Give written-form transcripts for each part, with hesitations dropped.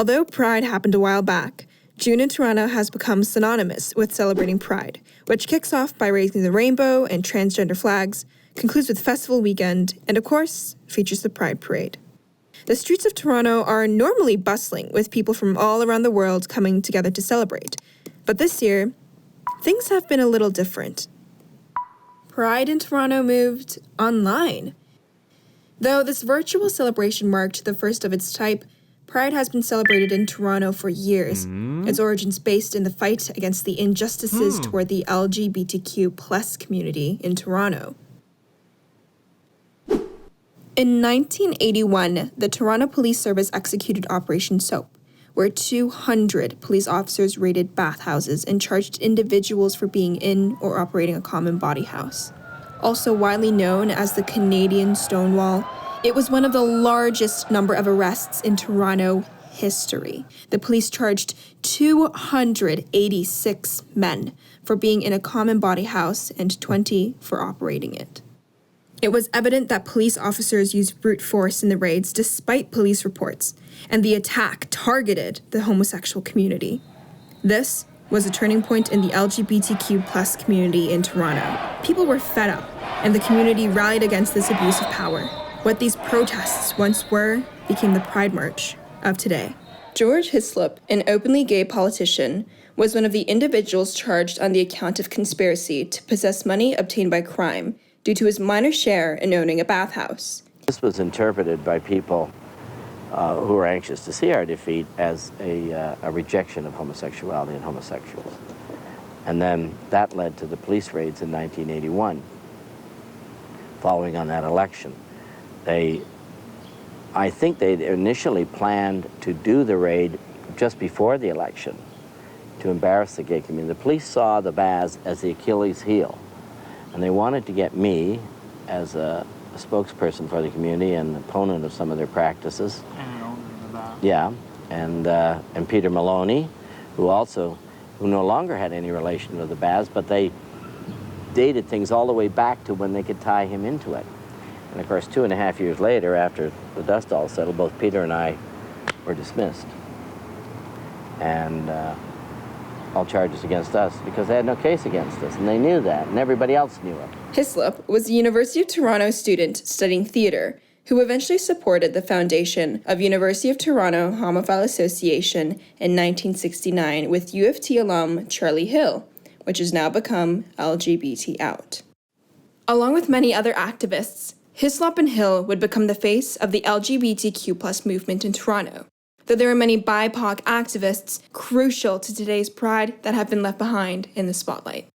Although Pride happened a while back, June in Toronto has become synonymous with celebrating Pride, which kicks off by raising the rainbow and transgender flags, concludes with festival weekend, and of course, features the Pride Parade. The streets of Toronto are normally bustling with people from all around the world coming together to celebrate. But this year, things have been a little different. Pride in Toronto moved online. Though this virtual celebration marked the first of its type, Pride has been celebrated in Toronto for years, its origins based in the fight against the injustices toward the LGBTQ+ community in Toronto. In 1981, the Toronto Police Service executed Operation Soap, where 200 police officers raided bathhouses and charged individuals for being in or operating a common body house. Also widely known as the Canadian Stonewall, it was one of the largest number of arrests in Toronto history. The police charged 286 men for being in a common body house and 20 for operating it. It was evident that police officers used brute force in the raids despite police reports, and the attack targeted the homosexual community. This was a turning point in the LGBTQ+ community in Toronto. People were fed up, and the community rallied against this abuse of power. What these protests once were became the Pride March of today. George Hislop, an openly gay politician, was one of the individuals charged on the account of conspiracy to possess money obtained by crime due to his minor share in owning a bathhouse. This was interpreted by people who were anxious to see our defeat as a rejection of homosexuality and homosexuals. And then that led to the police raids in 1981, following on that election. I think they initially planned to do the raid just before the election to embarrass the gay community. The police saw the baths as the Achilles heel, and they wanted to get me as a spokesperson for the community and opponent of some of their practices. And an owner of the bath. Yeah, and Peter Maloney, who no longer had any relation with the baths, but they dated things all the way back to when they could tie him into it. And of course, 2.5 years later, after the dust all settled, both Peter and I were dismissed. And all charges against us because they had no case against us, and they knew that, and everybody else knew it. Hislop was a University of Toronto student studying theater who eventually supported the foundation of University of Toronto Homophile Association in 1969 with U of T alum Charlie Hill, which has now become LGBT Out. Along with many other activists, Hislop and Hill would become the face of the LGBTQ+ movement in Toronto, though there are many BIPOC activists crucial to today's Pride that have been left behind in the spotlight.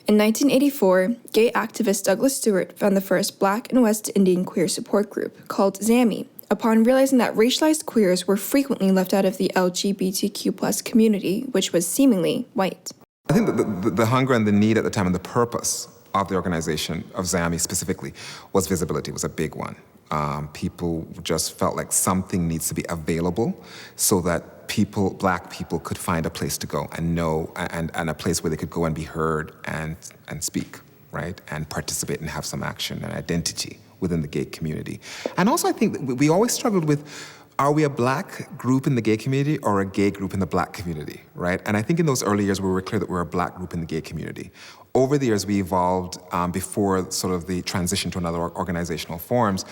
In 1984, gay activist Douglas Stewart found the first Black and West Indian queer support group called Zami, upon realizing that racialized queers were frequently left out of the LGBTQ+ community, which was seemingly white. I think that the hunger and the need at the time and the purpose of the organization, of Zami specifically, was visibility, was a big one. People just felt like something needs to be available so that Black people could find a place to go and know, and a place where they could go and be heard and speak, right? And participate and have some action and identity within the gay community. And also I think that we always struggled with, are we a Black group in the gay community or a gay group in the Black community, right? And I think in those early years we were clear that we're a Black group in the gay community. Over the years we evolved before sort of the transition to another organizational forms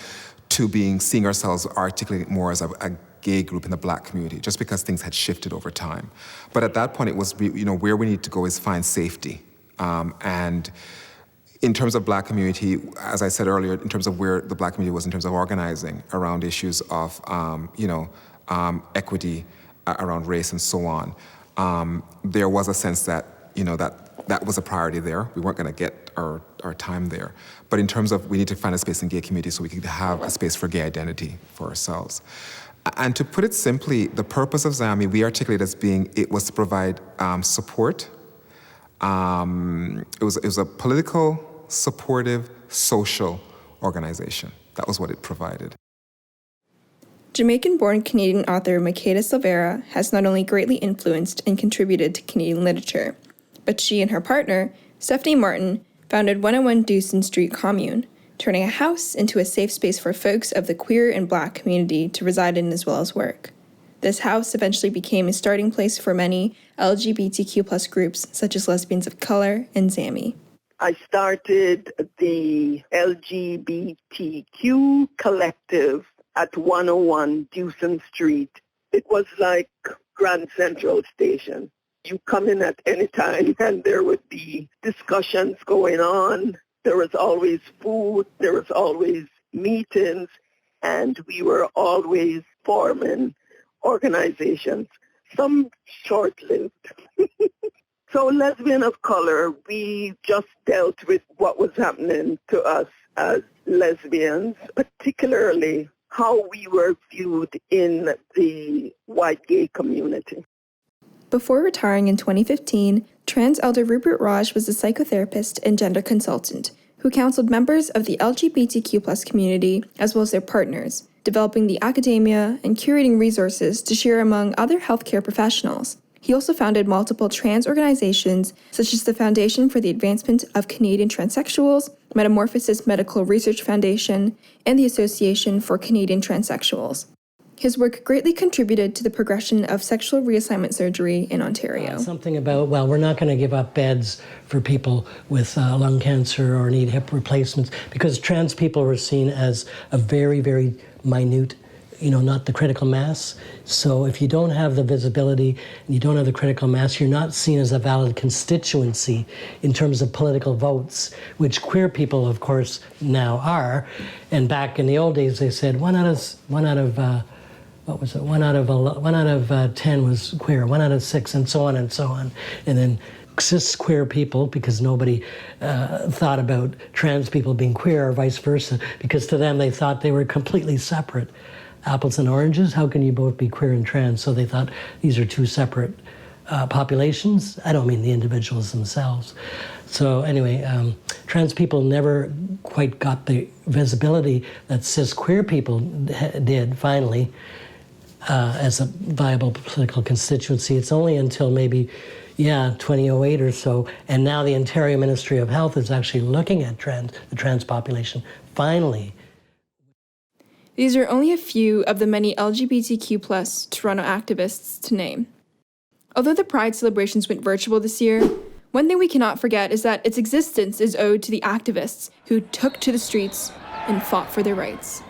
to seeing ourselves articulate more as a gay group in the Black community, just because things had shifted over time. But at that point it was, where we need to go is find safety. And in terms of Black community, as I said earlier, in terms of where the Black community was in terms of organizing around issues of, equity, around race and so on, there was a sense that, that was a priority there. We weren't going to get our time there. But in terms of, we need to find a space in gay community so we could have a space for gay identity for ourselves. And to put it simply, the purpose of Zami, we articulate as it was to provide support. It was a political, supportive, social organization. That was what it provided. Jamaican-born Canadian author Makeda Silvera has not only greatly influenced and contributed to Canadian literature, but she and her partner, Stephanie Martin, founded 101 Dewson Street Commune, turning a house into a safe space for folks of the queer and Black community to reside in as well as work. This house eventually became a starting place for many LGBTQ+ groups, such as Lesbians of Color and Zami. I started the LGBTQ Collective at 101 Dewson Street. It was like Grand Central Station. You come in at any time and there would be discussions going on. There was always food, there was always meetings, and we were always forming organizations, some short-lived. So Lesbian of Color, we just dealt with what was happening to us as lesbians, particularly how we were viewed in the white gay community. Before retiring in 2015, trans elder Rupert Raj was a psychotherapist and gender consultant who counseled members of the LGBTQ+ community as well as their partners, developing the academia and curating resources to share among other healthcare professionals. He also founded multiple trans organizations, such as the Foundation for the Advancement of Canadian Transsexuals, Metamorphosis Medical Research Foundation, and the Association for Canadian Transsexuals. His work greatly contributed to the progression of sexual reassignment surgery in Ontario. Something about, well, we're not going to give up beds for people with lung cancer or need hip replacements, because trans people were seen as a very, very minute, not the critical mass. So if you don't have the visibility and you don't have the critical mass, you're not seen as a valid constituency in terms of political votes, which queer people, of course, now are. And back in the old days, they said one out of 10 was queer, 1 out of 6, and so on and so on. And then cis queer people, because nobody thought about trans people being queer or vice versa, because to them they thought they were completely separate. Apples and oranges, how can you both be queer and trans? So they thought these are two separate populations. I don't mean the individuals themselves. So anyway, trans people never quite got the visibility that cis queer people did finally as a viable political constituency. It's only until maybe 2008 or so, and now the Ontario Ministry of Health is actually looking at the trans population, finally. These are only a few of the many LGBTQ+ Toronto activists to name. Although the Pride celebrations went virtual this year, one thing we cannot forget is that its existence is owed to the activists who took to the streets and fought for their rights.